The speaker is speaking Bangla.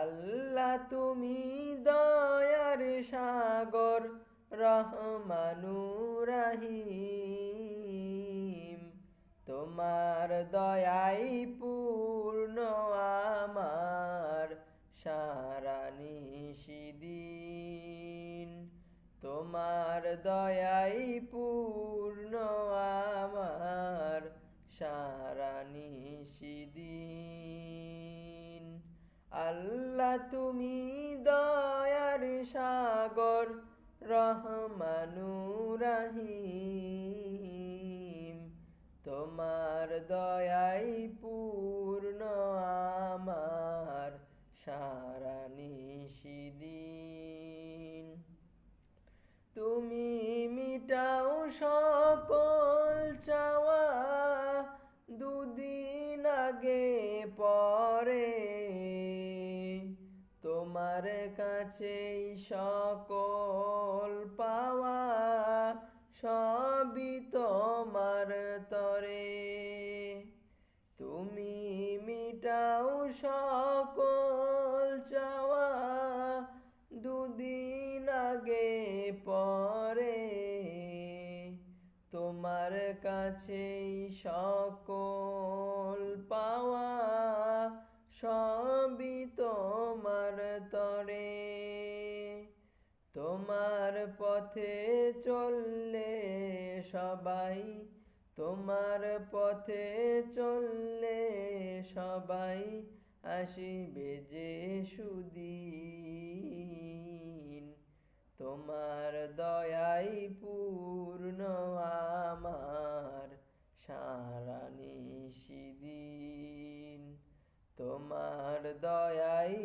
আল্লাহ তুমি দয়ার সাগর রহমানুর রহিম, তোমার দয়াই পূর্ণ আমার সারা নিশিদিন, তোমার দয়াই পূর্ণ আমার সারা নিশিদিন। আল্লাহ তুমি দয়ার সাগর রহমানুর রহিম, তোমার দয়াই পূর্ণ আমার সারা নিশিদিন। তুমি মিটাও সকল চাওয়া দুদিন আগে পরে, তোমার কাছেই সকল পাওয়া সবই তোমার তরে। তুমি মিটাও সকল চাওয়া দুদিন আগে পরে, তোমার কাছেই সকল পাওয়া সবই তোমার তরে। তোমার পথে চললে সবাই, তোমার পথে চললে সবাই আসিবে যে সুদিন, তোমার দয়াই পূর্ণ আমার সারা নিশিদিন, তোমার দয়াই